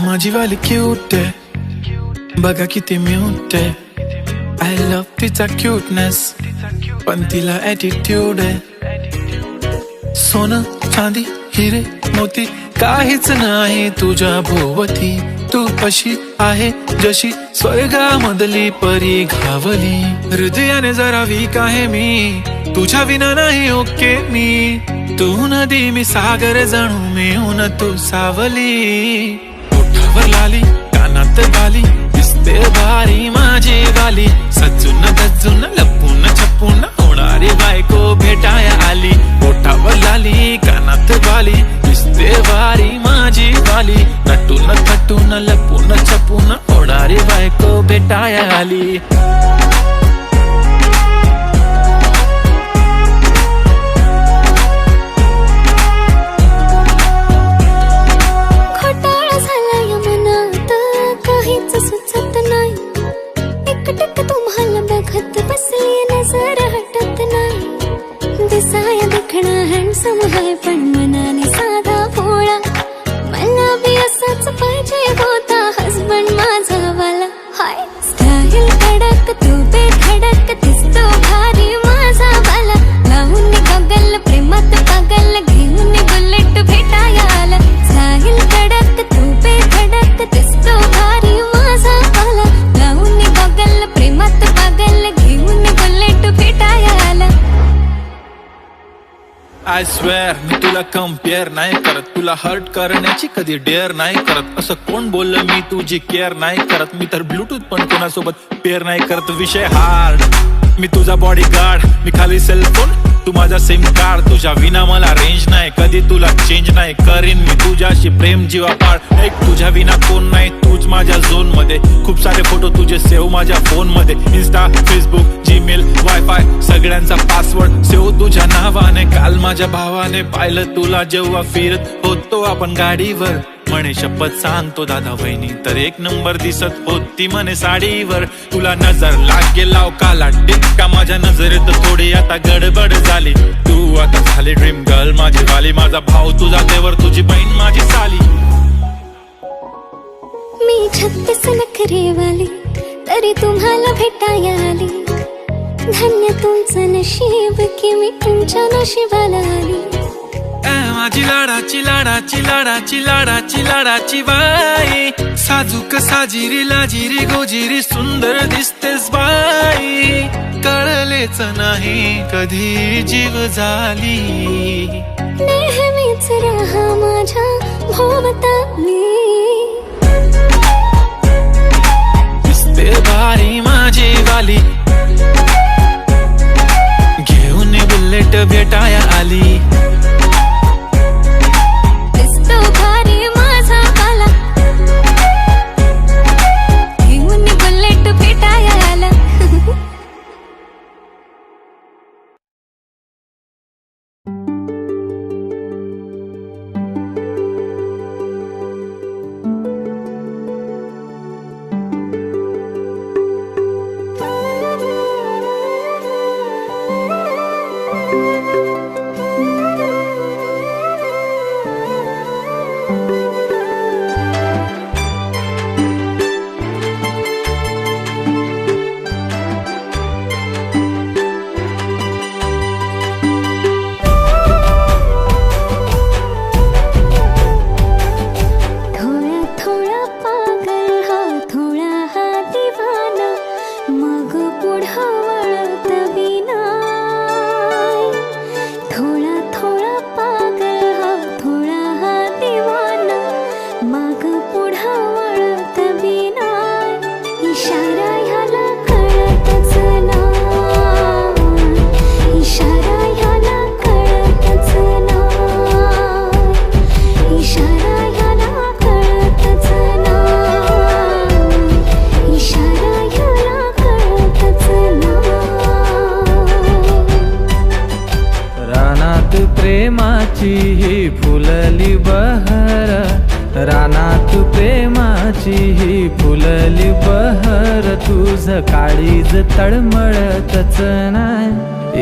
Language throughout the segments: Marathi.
माझी वाली क्यूट आहे, बघा किती म्यूट आहे. आय लव्ह तिचा क्यूटनेस, पण तिला ॲटिट्यूड आहे. सोनं चांदी हिरे मोती काहीच नाही तुझ्या भोवती. तू अशी आहे जशी स्वर्गामधली परी घावली. हृदयाने जरा वीक आहे मी, तुझ्या विना नाही ओके मी. तू नदी मी सागर जणू मिळून तू सावली. ओठावर लाली कानात बाली दिसते भारी माझी वाली. सजून धजून लपून छपून होणारी बायको भेटाया आली. ओठावर लाली कानात बाली दिसते भारी माझी वाली. नटून थटून लपून छपून होणारी बायको भेटाया आली. सुचत नाही एकटक तुम्हाला बघत बसली नजर हटत नाही. दिसाया दिखणा हँडसम आहे पण मनाने साधा भोळा. मला बी असाच पाहिजे होता हसबंड माझा वाला. हाय स्टाईल कडक तू बेधडक दिसतो भारी माझा वाला. लावून गगल प्रेमात पागल घेऊन बुलेट भेटाया आला. स्टाईल कडक तू बेधडक दिसतो भारी प्रेमात पागल घेऊन बुलेट भेटाया आला. आय स्वेअर मी तुला कम्पेअर नाही करत, तुला हर्ट करण्याची कधी डेअर नाही करत. असं कोण बोललं मी तुझी केअर नाही करत. मी तर ब्लूटूथ पण कोणासोबत पेअर नाही करत. विषय हार्ड, मी तुझा बॉडी गार्ड, मी खाली सेलफोन तू माझा सिम कार्ड. तुझ्या विना मला रेंज नाही, कधी तुला चेंज नाही करीन मी तुझ्याशी प्रेम जीवापाड. एक तुझ्या विना कोण नाही, तूच माझ्या झोन मध्ये. खूप सारे फोटो तुझे सेव्ह माझ्या फोन मध्ये. इन्स्टा फेसबुक जीमेल वायफाय सगळ्यांचा पासवर्ड सेव्ह तुझ्या नावाने. काल माझ्या भावाने पाहिलं तुला जेव्हा फिरत होतो आपण गाडीवर. म्हणे शपथ सांगतो दादा वहिनी तर एक नंबर दिसत होती म्हणे साडीवर. तुला नजर लागेल लाव काला टिक्का माझ्या नजरेत थोडी आता गडबड झाली. तू आता झाली ड्रीम गर्ल माझी वाली. माझा भाऊ तुझा देवर तुझी बहीण माझी साली. मी 36 नखरेवाली तरी तुम्हाला भेटाया आली. धन्य तुमचं नशीब की मी तुमच्या नशिबाला आली. माझी लाडाची लाडाची लाडाची लाडाची लाडाची बाई. साजूक साजिरी लाजिरी गोजिरी सुंदर दिसतेस बाई. कळलेच नाही कधी जीव झाली. नेहमीच राहा माझ्या भोवताली. दिसते भारी माझी वाली. घेऊन बुलेट भेटाया आली. प्रेमाची ही फुलली बहर. रानात प्रेमाची ही फुलली बहर. तुझ काळीज तळमळतच नाय,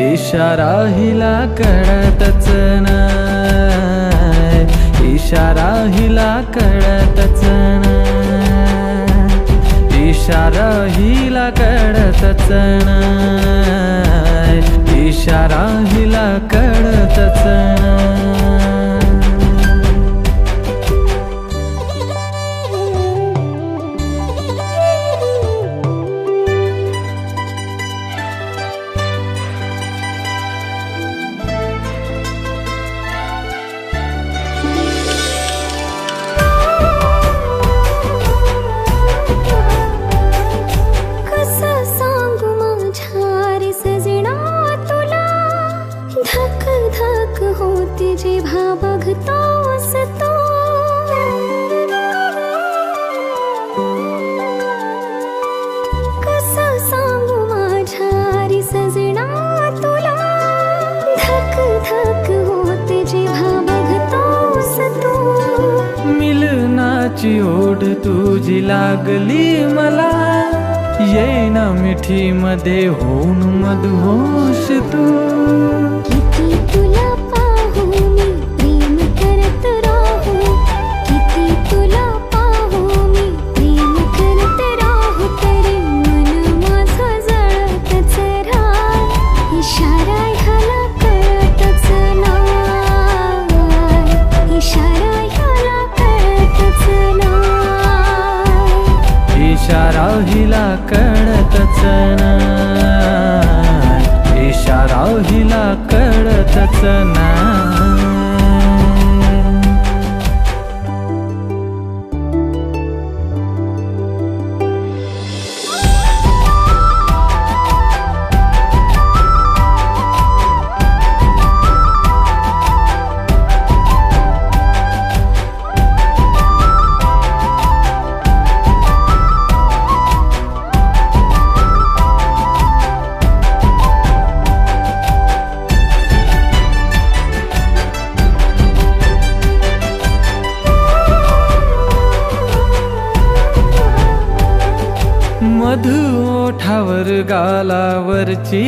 इशारा हिला कळतच नाय. इशारा हिला कळतच नाही, इशारा हिला कळतच नाही, इशारा हिला कळतच नाही. जेव्हा बघतोस तो कसं सांगू माझ्या रे सजना तुला, धक धक होते जेव्हा बघतोस तू. मिलनाची ओढ तुझी लागली मला, येईना मिठी मध्ये होऊन मधोश तू. किती तुला पाहू मी प्रेम करत राहू, किती तुला पाहू मी प्रेम करत राहू, तरी मन माझं जळतच राह, इशारा ह्याला कळतच नाही, इशारा ह्याला कळतच नाही, इशारा हिला कळतच नाही, इशारा हिला कळतच नाही. मधु ओठावर गालावरची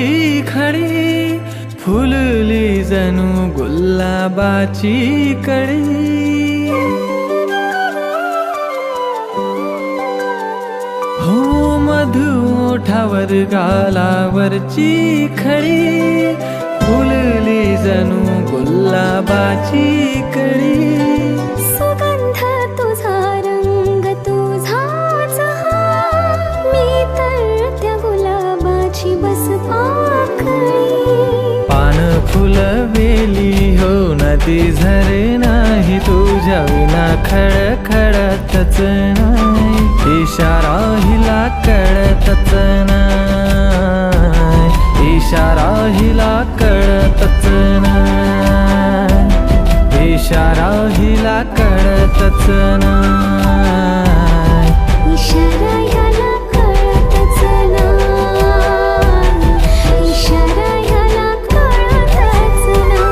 खडी, फुलली जणू गुलाबाची कळी. हो मधु ओठावर गालावरची खडी, फुलली जणू गुलाबाची कळी. सुगंध तुझा रंग तुझाच हा, मी तर त्या गुलाबाची बस पाकळी. पान फुलवेली हो नदी झरे नाही, तुझ्या विना खडखडतच नाही, इशारा हिला कळतच नाही, इशारा हिला कळतच नाही, इशारा हिला कळतच नाही, इशारा ह्याला कळतच नाही, इशारा ह्याला कळतच नाही.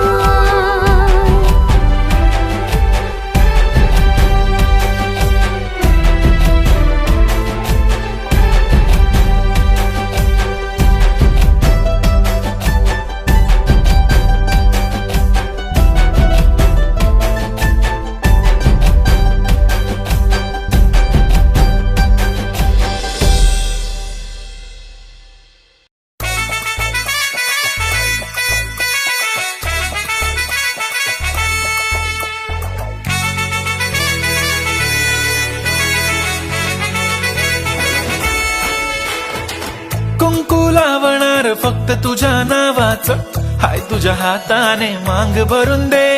कुंकू लावणार फक्त तुझ्या नावाचं, हाय तुझ्या हाताने मांग भरून दे.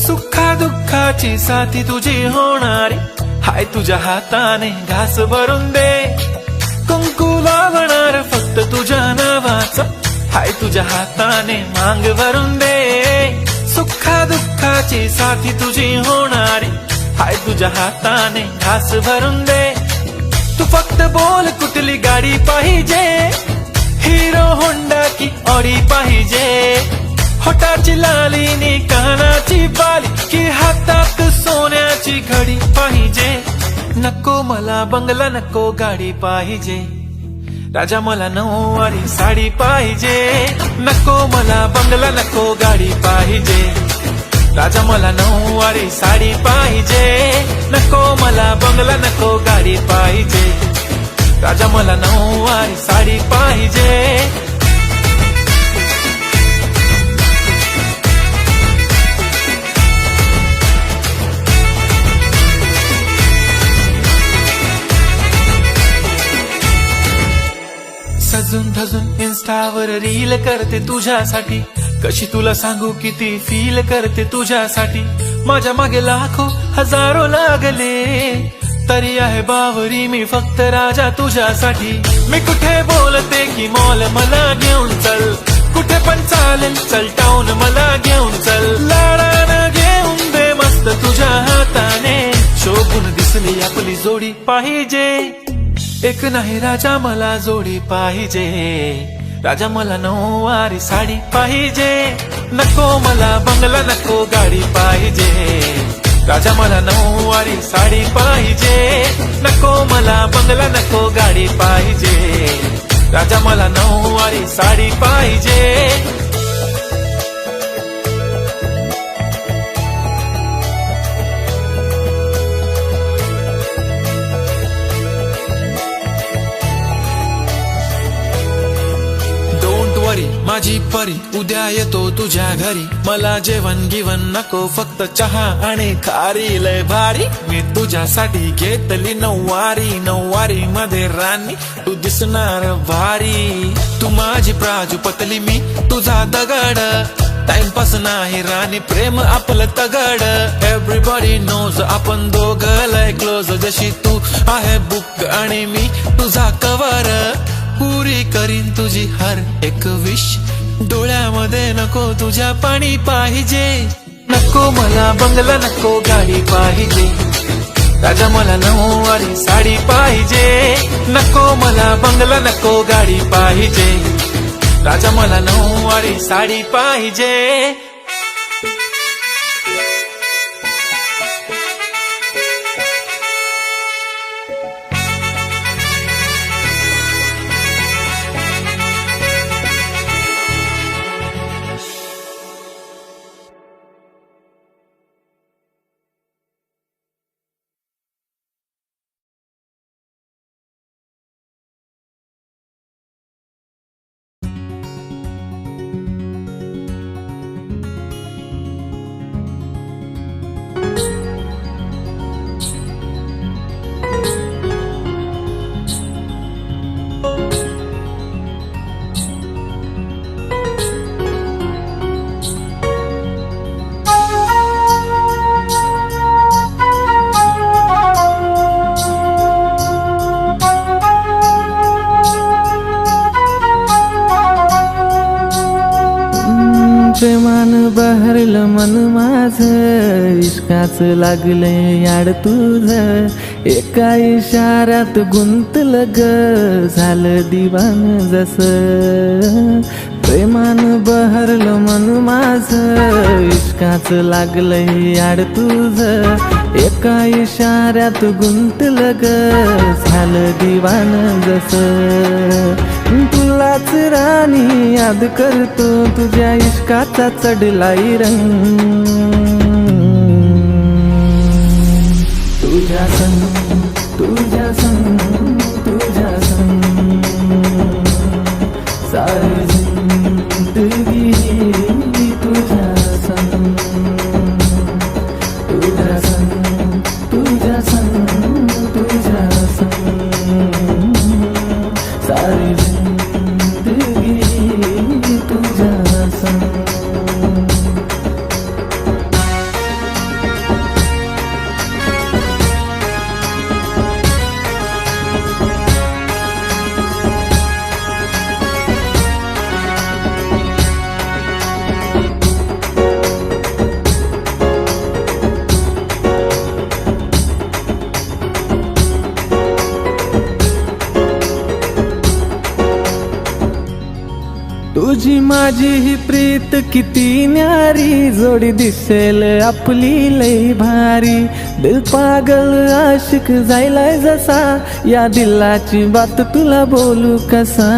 सुखा दुःखाची साथी तुझी होणारी, हाय तुझ्या हाताने घास भरून दे. कुंकू लावणार फक्त तुझ्या नावाचं, हाय तुझ्या हाताने मांग भरून दे. सुखा दुःखाची साथी तुझी होणारी, हाय तुझ्या हाताने घास भरून दे. तू फक्त बोल कुठली गाडी पाहिजे, हिरो होंडा की ऑडी पाहिजे. होटाची लाली नी कानाची बाली, की हातात सोन्याची घडी पाहिजे. नको मला बंगला नको गाडी पाहिजे, राजा मला नऊवारी साडी पाहिजे. नको मला बंगला नको गाडी पाहिजे, राजा मला नऊवारी साडी पाहिजे, नको मला बंगला नको गाडी पाहिजे, राजा मला नऊवारी साडी पाहिजे. सजून धजून इन्स्टावर रील करते तुझ्यासाठी, कशी तुला सांगू किती फील करते तुझ्यासाठी. माझ्या मागे लाखो हजारो लागले, तरी आहे बावरी मी फक्त राजा तुझ्यासाठी. मी कुठे बोलते की मॉल मला घेऊन चल, कुठे पण चालेल चल टाऊन मला घेऊन चल. लाडानं घेऊन दे मस्त तुझ्या हाताने, शोभून दिसली आपली जोडी पाहिजे. एक नाही राजा मला जोडी पाहिजे, राजा मला नऊवारी साडी पाहिजे, नको मला बंगला नको गाडी पाहिजे, राजा मला नऊवारी साडी पाहिजे, नको मला बंगला नको गाडी पाहिजे, राजा मला नऊवारी साडी पाहिजे. माझी परी उद्या येतो तुझ्या घरी, मला जेवण गिवण नको फक्त चहा आणि खारी. लय भारी मी तुझ्यासाठी घेतली नऊवारी, नऊवारी मध्ये राणी तू दिसणार भारी. तू माझी प्राजूपतली मी तुझा दगड, टाइमपास नाही राणी प्रेम आपलं तगड. एव्हरीबॉडी नोज आपण दोघं लय क्लोज, जशी तू आहे बुक आणि मी तुझा कवर. पुरी करीन तुझी हर एक विश, डोळ्यामध्ये नको तुझ्या पाणी पाहिजे, नको मला बंगला नको गाडी पाहिजे, राजा मला नऊवारी साडी पाहिजे, नको मला बंगला नको गाडी पाहिजे, राजा मला नऊवारी साडी पाहिजे. प्रेमान बहरलं मन माझं, इश्काच लागले याड तुझं, एका इशाऱ्यात गुंतलं ग झालं दिवान जसं. प्रेमान बहरलं मन माझं, इश्काच लागलं याड तुझं, एका इशाऱ्यात गुंतलं ग झालं दिवान जसं. तुलाच राणी याद करतो तुझ्या इश्काचा चढलाय रंग, तुझ्या संग तुझ्या संग तुझ्या संग सारी जिंदगी तुझ्या संग, तुझ्या संग तुझ्या संग तुझ्या संग सारी जिंदगी तुझ्या संग. तुझी माझी ही प्रीत किती न्यारी, जोडी दिसेल आपली लई भारी. दिल पागल आशिक जायलाय जसा, या दिलाची बात तुला बोलू कसा.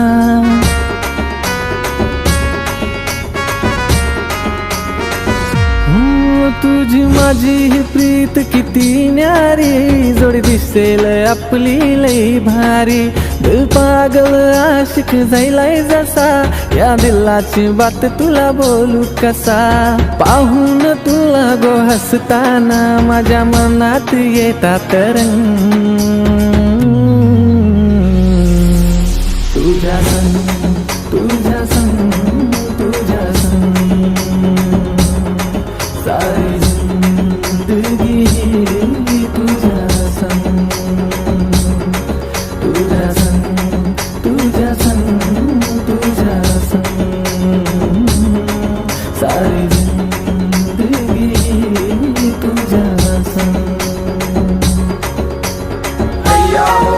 तुझी माझी ही प्रीत किती न्यारी, जोडी दिसेल आपली लई भारी. दिल पागल आशिक झालाय जसा, या दिलाची बात तुला बोलू कसा. पाहून तुला गो हसताना माझ्या मनात येतात रंग. तुझ्या संग तुझ्या संग तुझ्या संग सारी जिंदगी तुझ्या संग. तुझ्या संग तुझ्या संग तुझ्या संग सारी जिंदगी तुझ्या संग. हैया हो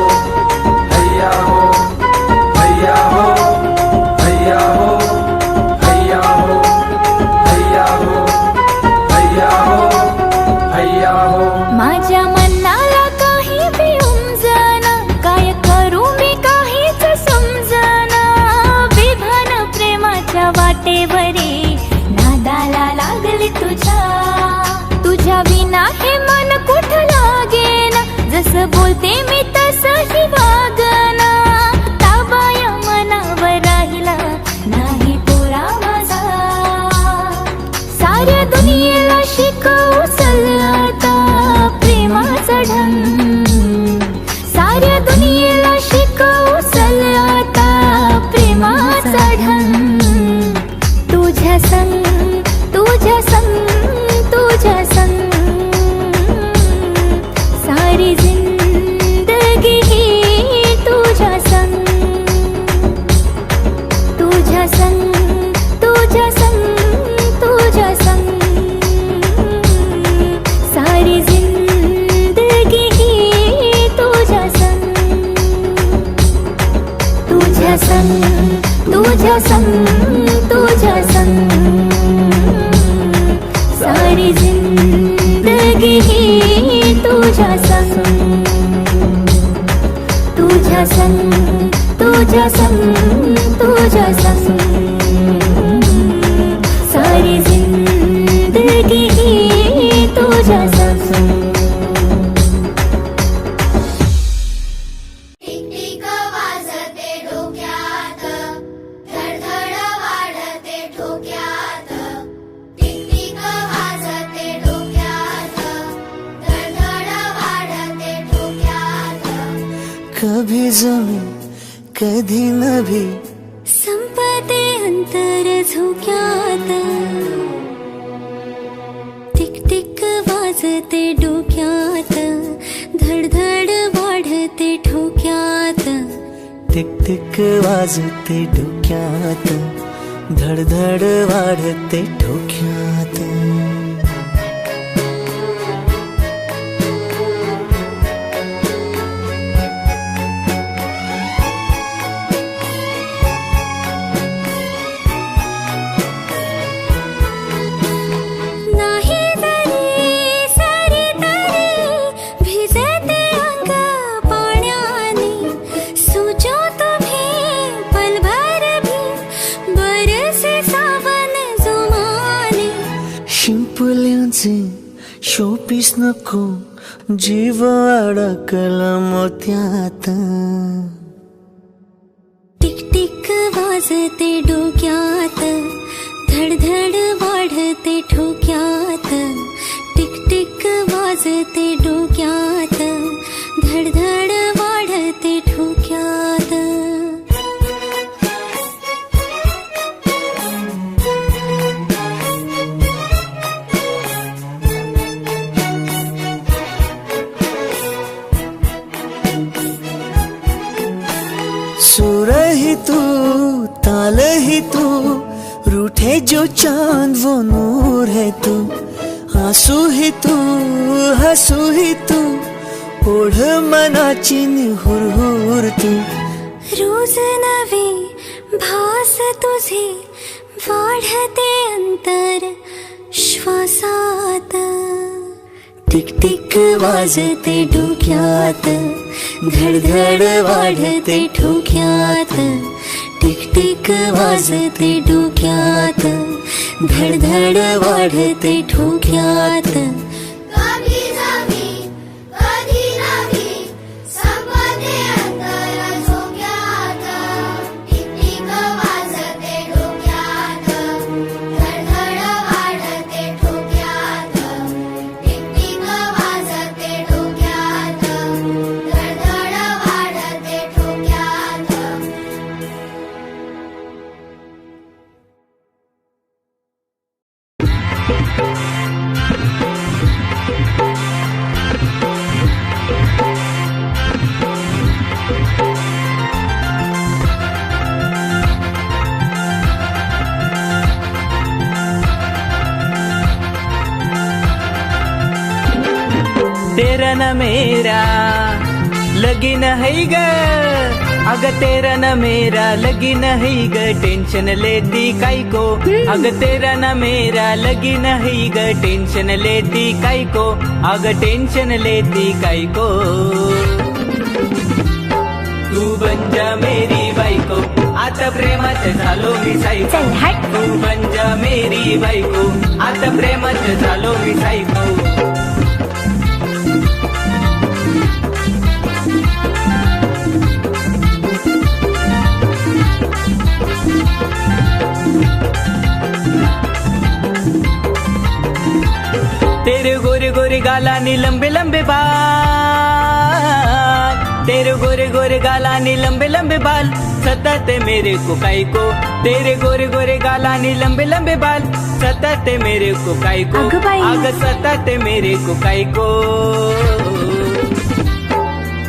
हैया हो हैया हो हैया हो हैया हो हैया हो हैया हो हैया हो. माझ्या मनाला काही बिउमजना, काय करू मी काहीच समजना. विभान प्रेमाच्या वाटेवरी नादाला लागली तुझ्या. तुझ्या विना हे मन कुठं लागेना, जसं बोलते मी तसंही वागना. ताबाया मनावर राहिला नाही पोरा माझा. साऱ्या दुनियेला शिकवू चल आता प्रेमाचा ढंग. साऱ्या दुनियेला शिकवू चल आता प्रेमाचा ढंग. तुझ्या संग तुझ्या संग तुझ्या संग सारी जिंदगी ही तुझ्या संग. तुझ्या संग तुझ्या संग तुझ्या संग सारी जिंदगी ही तुझ्या संग. तुझ्या संग तुझ्या संग तुझ्या संग सारी जिंदगी ही तुझ्या संग. तुझ्या संग तुझ्या संग तुझ्या संग सारी जिंदगी ही तुझ्या संग. टिक वाजते डोक्यात, धडधड वाढते ठोक्यात. टिक वाजते डोक्यात, धडधड वाढते ठोक्यात. कभी जमी कधी नभी, संपते अंतर झोक्यात. टिक टिक वाजते डोक्यात, धडधड वाढते ठोक्यात. टिक टिक वाजते डोक्यात, धडधड वाढते ठोक्यात. नाही तरी सारी तरी भिजते अंग पाण्याने. सोचो तुम्ही पलभर भी बरसे सावन जुमाने. शिंपल्यांचे शोपीस नको, जीव अडकला मोत्यात. टिक टिक वाजते डोक्यात, धडधड वाढते ठोक्यात. टिक टिक वाजते डोक्यात, धडधड वाढते ठोक्यात. सुर ही तू ताल ही तू, रूठे जो चांद वो नूर है तू. आंसू ही तू हसू ही तू, ओढ मनाची हुरहुर तू. रोज नवे भास तुझे, वाढते अंतर श्वासात. टिक टिक वाजते डोक्यात, धडधड वाढते ठोक्यात. टिक टिक वाजते डोक्यात, धडधड वाढते ठोक्यात. कधी जमी कधी नवी संपते अंतर झोक्यात. टिकटिक वाजते डोक्यात, धडधड वाढते ठोक्यात. टिकटिक वाजते डोक्यात, धडधड वाढते ठोक्यात. तेरा न मेरा लगीन है ग, अग तेरा न मेरा लगीन है ग, टेंशन लेती काय को. अग तेरा न मेरा लगीन है ग, टेंशन लेती काय को. अग टेंशन लेती काय को. तू बन जा मेरी बायको, आता प्रेमात झालो मी सायको. तू बन जा मेरी बायको, आता प्रेमात झालो मी सायको. तेरे गोरे गोरे गाला नी लंबे लंबे बाल, तेरे गोरे गोरे गाला नी लंबे लंबे बाल, सताते मेरे को काय को. तेरे गोरे गोरे गाला नी लंबे लंबे बाल, सताते मेरे को काय को. अग सताते मेरे को काय को.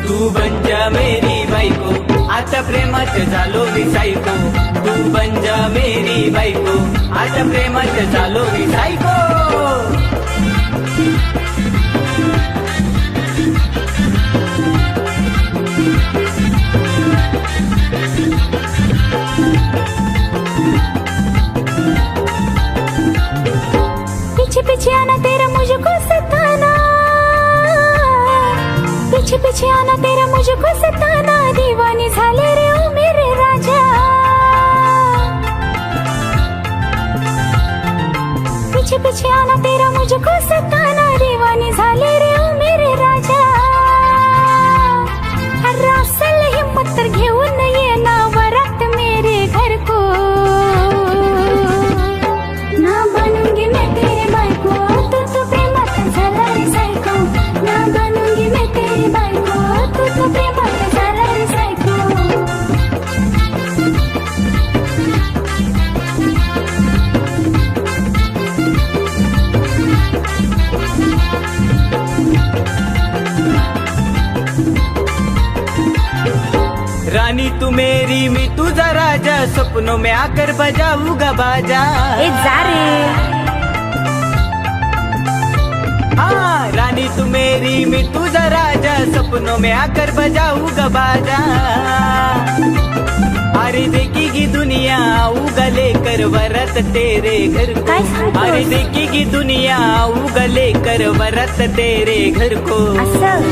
तू बन जा मेरी बायको, आता प्रेमात झालो मी सायको. तू बन जा मेरी बायको, आता प्रेमात झालो मी सायको. पीछे पीछे आना तेरा मुझको सताना, पीछे पीछे आना तेरा मुझको सताना. दीवानी झाले रे ओ मेरे राजा, पीछे पीछे आना तेरा मुझको सताना. दीवानी झाले रे ओ मेरे राजा. रासल हिम्मत तर घेऊन ये ना वरात मेरे घर को. ना बनूंगी मैं तेरी बायको, तू तो प्रेमात झाला रे सायको. ना बनूंगी मैं तेरी बायको, तू तो प्रेमात झाला रे सायको. रानी तू मेरी मैं तुझा राजा, सपनों में आकर बजाऊंगा बाजा. ए जा रे. हाँ रानी तू मेरी मैं तुझा राजा, सपनों में आकर बजाऊंगा बाजा. अरे देखेगी दुनिया आऊंगा लेकर वरत तेरे घर को. काय सांगतोस? अरे देखेगी दुनिया आऊंगा लेकर वरत तेरे घर को. असं?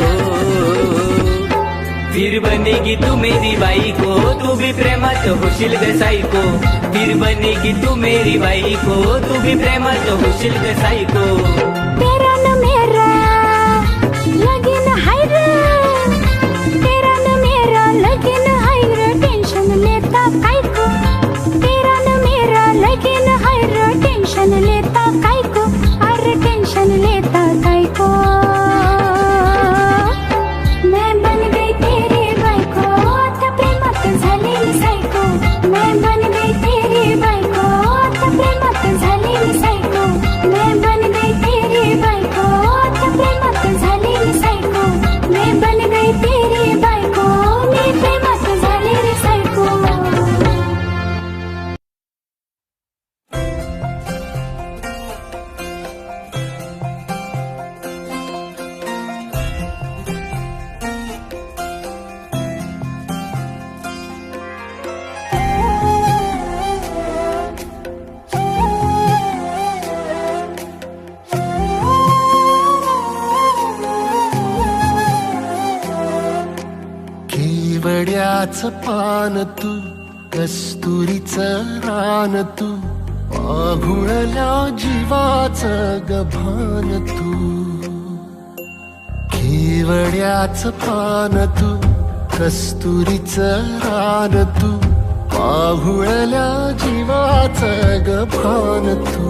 फिर बनेगी तू मेरी बाई को, तू भी प्रेमात होशील ग सायको. फिर बनेगी तू मेरी बाई को, तू भी प्रेमात होशील ग सायको. तेरा न मेरा लगीन हाय रे, तेरा न मेरा लगीन हाय रे. टेन्शन लेता काय को, तेरा न मेरा लगीन हाय रे. टेन्शन लेता काय को, अरे टेन्शन लेता काय को. मैं बन गई तेरी बायको, आता प्रेमात झाली मी सायको. मैं बन गई तेरी बायको, आता प्रेमात झाली मी सायको. मैं बन गई तेरी बायको, आता प्रेमात झाली मी सायको. मैं बन गई तेरी बायको, मी प्रेमात झाली रे सायको. केवड्याचं पान तू, कस्तुरीचं रान तू, आघुळल्या जीवाचं गभान तू, केवड्याच पान तू, कस्तुरीचं रान तू, आघुळल्या जीवाचं गभान तू.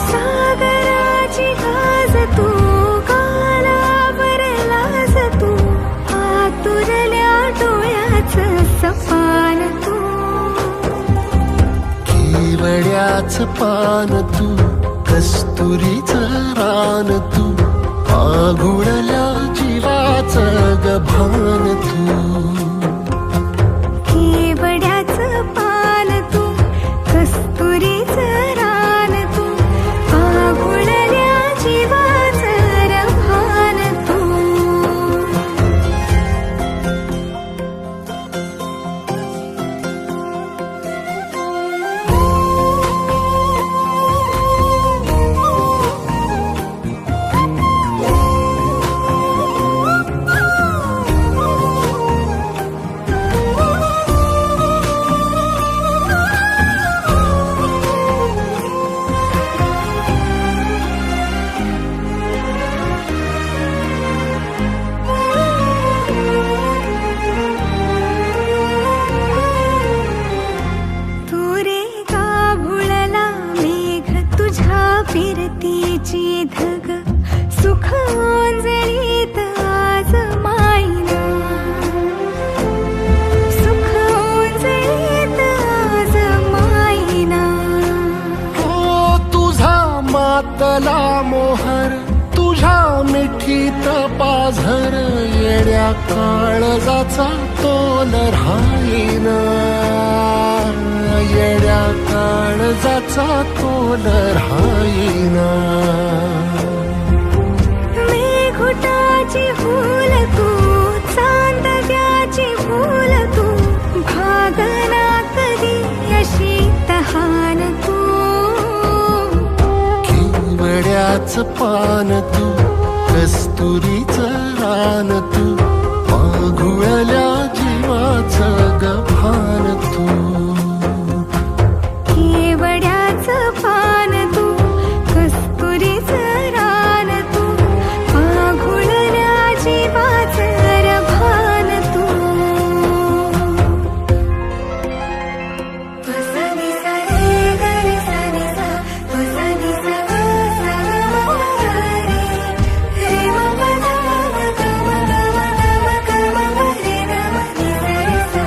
सागराची गाज तू, गालावर लाज तू, आतुरल्या डोळ्याचं सपान तू. केवड्याच पान तू, कस्तुरीचं रान तू, आघुळल्या जीवाचं गभान तू. केवड्याचं पान तू, कस्तुरीचं रान तू, आघुळल्या जीवाचं रभान तू. फिरतीची धग सुख ओंजळीत आज मायना, सुख ओंजळीत आज मायना. ओ तुझा मातला मोहर, तुझ्या मिठीत पाझर, येड्या काळजाचा तोल राहीना, येड्या काळजाचा तोल राहीना. मेघुटाची फूल तू, चांदण्याची फूल तू, भागना कधी अशी तहान तू. केवड्याच पान तू, कस्तुरीचं रान तू, आघुळल्या जीवाचं गभान तू. केवड्याचं पान तू, कस्तुरीचं रान तू, आघुळल्या जीवाचं रभान तू. वसनी सा रे ग रे सा रे सा, वसनी सा ग सा ग म ग रे, रे म प ध म ग म ग म ग म ग म ग रे ग म नि सा रे सा.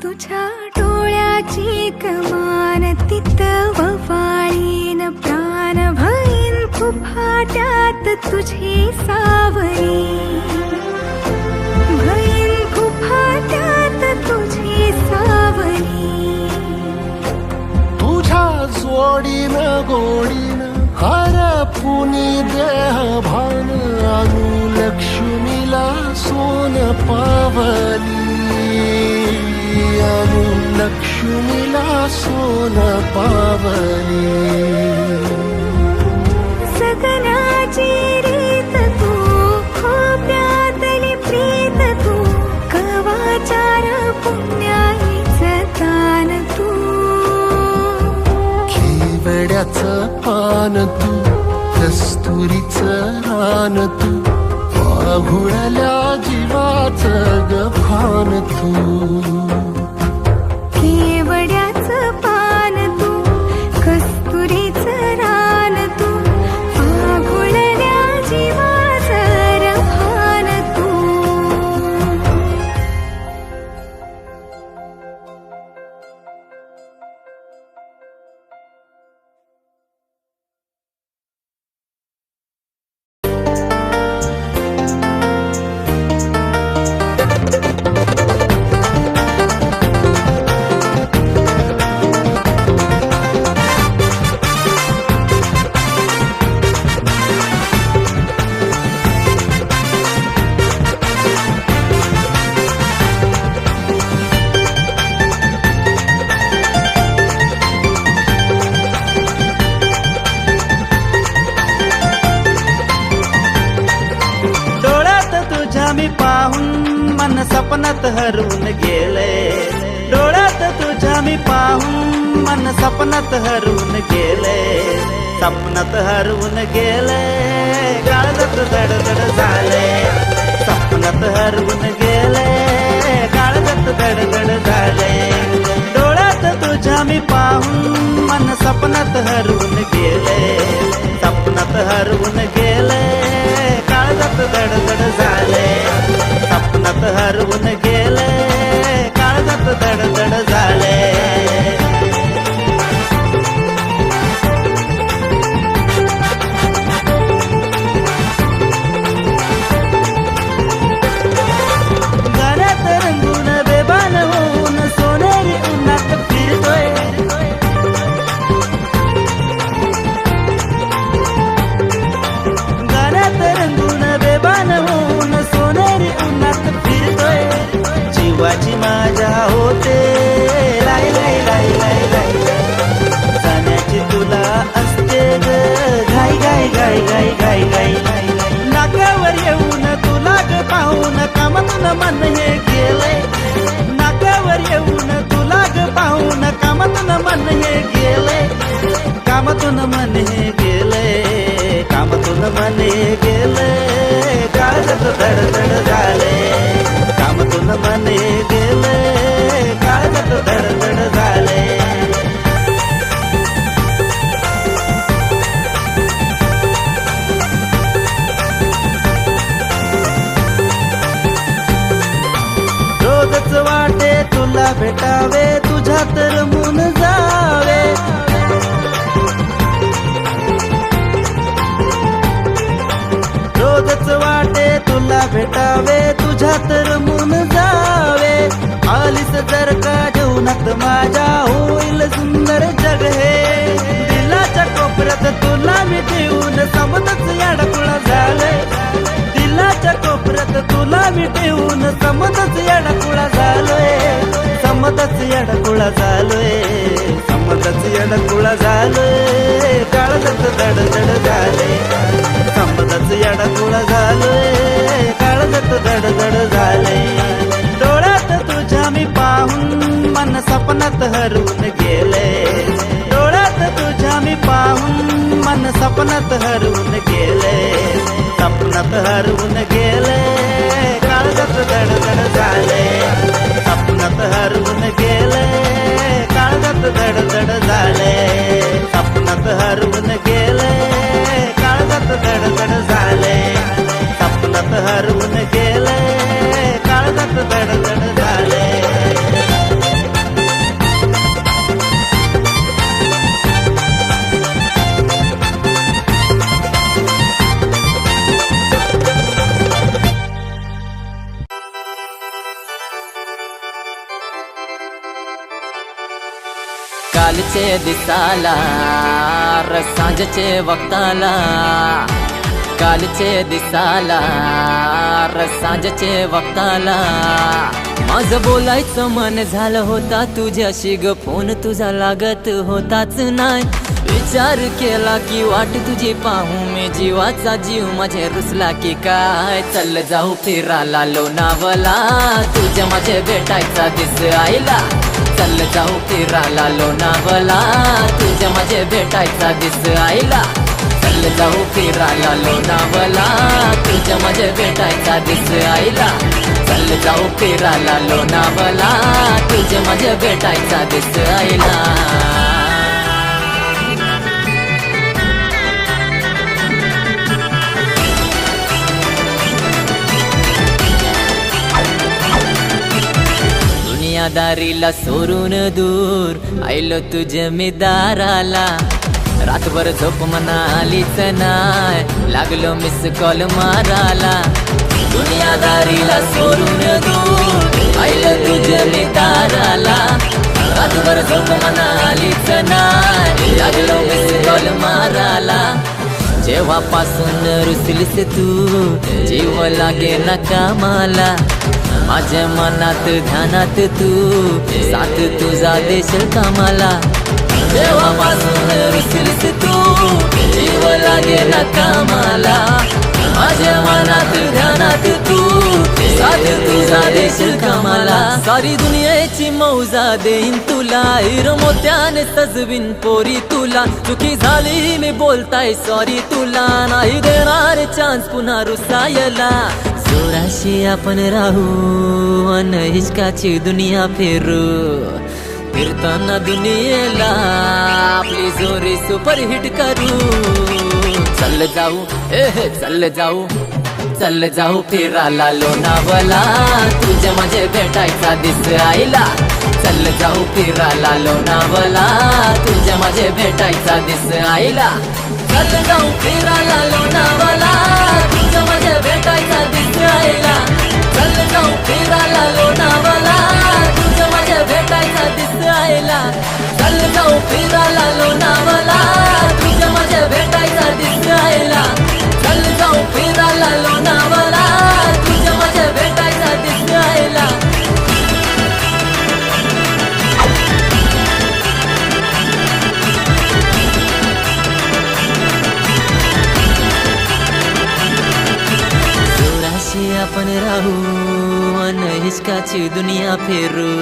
तुझ्या डोळ्याची कमान तिथं ववाळीन प्राण भईन फुफाट्यात तुझी सावरी, भईन फुफाट्यात तुझी सावरी. तुझ्या जोडीनं गोडीनं हरपुनी देह भान, अनुलक्ष्मीला सोन पावली, अनुलक्ष्मीला सोन पावली. सगनाची रीत तू, खोप्यातली प्रीत तू, कवाचार पुण्याईचं दान तू. केवड्याचं पान तू, कस्तुरीचं रान तू, आघुळल्या जीवाचं गभान तू. केवड्याचं पान तू, कस्तुरीचं रान तू, आघुळल्या जीवाचं रभान तू. सपनात हरवून गेले. डोळ्यात तुझ्या मी पाहून मन सपनात हरवून गेले. सपनात हरवून गेले, काळजात धडधड झाले. सपनात हरवून गेले, काळजात धडधड झाले. डोळ्यात तुझ्या मी पाहून मन सपनात हरवून गेले. सपनात हरवून गेले, काळजात धडधड झाले. सपनात हरवून गेले, काळजात धडधड झाले. गाण्यात रंगून बेभान होऊन सोनेरी उन्हात फिरतोय. गाण्यात रंगून बेभान होऊन सोनेरी उन्हात फिरतोय. जीवाची माझ्या होते लाई लाई लाई लाई लाई. जाण्याची तुला असते ग घाई घाई घाई घाई घाई घाई. नाकावर येऊन तुला ग पाहून कामातून मन हे गेलंय. नाकावर येऊन तुला ग पाहून कामातून मन हे गेलंय. कामातून मन हे गेलंय. कामातून मन हे गेलंय. काळजात धडधड झाले. कामातून मन हे गेलंय. काळजात धडधड झाले. रोजच वाटे तुला भेटावे, तुझ्यात रमून जावे. रोजच वाटे तुला भेटावे, तुझ्यात रमून जावे. आलीस जर का जीवनात माझ्या होईल सुंदर जग हे. दिलाच्या कोपऱ्यात तुला मी ठेवून समजच याडकुळा झालंय. दिलाच्या कोपऱ्यात तुला मी ठेवून समजच याडकुळा झालोय. समजच याडकुळा झालोय. समजच याडकुळा झालोय. काळजात धडधड झाले. समजच याडकुळा झालोय. काळजात धडधड झाले. डोळ्यात तुझ्या मी पाहून मन सपनात हरवून गेले. डोळ्यात तुझ्या मी पाहून मन सपनात हरवून गेले. सपनात हरवून गेले, काळजात धडधड झाले. सपनात हरवून गेले, काळजात धडधड झाले. सपनात हरवून गेले, काळजात धडधड झाले. सपनात हरवून गेले, काळजात धडधड झाले. कालचे दिसाला र सांजचे वक्ताला. कालचे दिसाला र सांजचे वक्ताला. माझं बोलायचं मन झालं होता तुझ्याशी ग, फोन तुझा लागत होताच नाही. विचार केला की वाट तुझी पाहू मी, जीवाचा जीव माझे रुसला की काय. चल जाऊ फिरायला लोणावला, तुझ्या माझे भेटायचा दिस आईला. चल जाऊ फिरायला लोणावला, तुझ्या माझे भेटायचा दिस आईला. चल जाऊ फिरायला लोणावला, तुझ्या माझे भेटायचा दिस आईला. चल जाऊ फिरायला लोणावला, तुझ्या माझे भेटायचा दिस आईला. दुनियादारीला सोडून दूर आयलो तुझ्या मी दाराला. रातभर झोप म्हणालीच नाय, लागलो मिस कॉल माराला. दुनियादारीला सोडून दूर आयलो तुझ्या मी दाराला. रातभर झोप म्हणालीच नाय, लागलो मिस कॉल माराला. जेव्हापासून रुसलीस तू, जीव लागे ना कामाला. माझ्या मनात ध्यानात तू, साथ तुझा देशील कामाला. जेव्हापासून रुसलीस तू, जीव लागे ना कामाला. माझ्या मनात ध्यानात तू, साथ तुझा देशील कामाला सारी दुनियेची मौजा देईन तुला हिरो मोत्याने सजवीन पोरी तुला चुकी झाली मी बोलताय सॉरी तुला नाही देणार चान्स पुन्हा रुसायला जोराशी आपण राहू अन हिचकाची दुनिया फिरू फिरताना दुनियेला आपली जोरी सुपरहिट करू चल जाऊ चल जाऊ फिरायला लोणावळा तुझ्या माझे भेटायचा दिस आईला चल जाऊ फिरायला लोणावळा तुझ्या माझे भेटायचा दिस आईला चल जाऊ फिरायला लोणावळा तुझ्या माझे भेटायचा दिस आईला चल जाऊ फिरायला लोणावळा तुझ्या माझे भेटायचा दिस आईला चल जाऊ फिरायला लोणावळा तुझ्या माझे भेटायचा दिस आईला चल जाऊ फिरायला लोणावळा तुझ्या माझे भेटायचा दिस आईला जोराशी आपण राहू अन हिचकाची दुनिया फिरू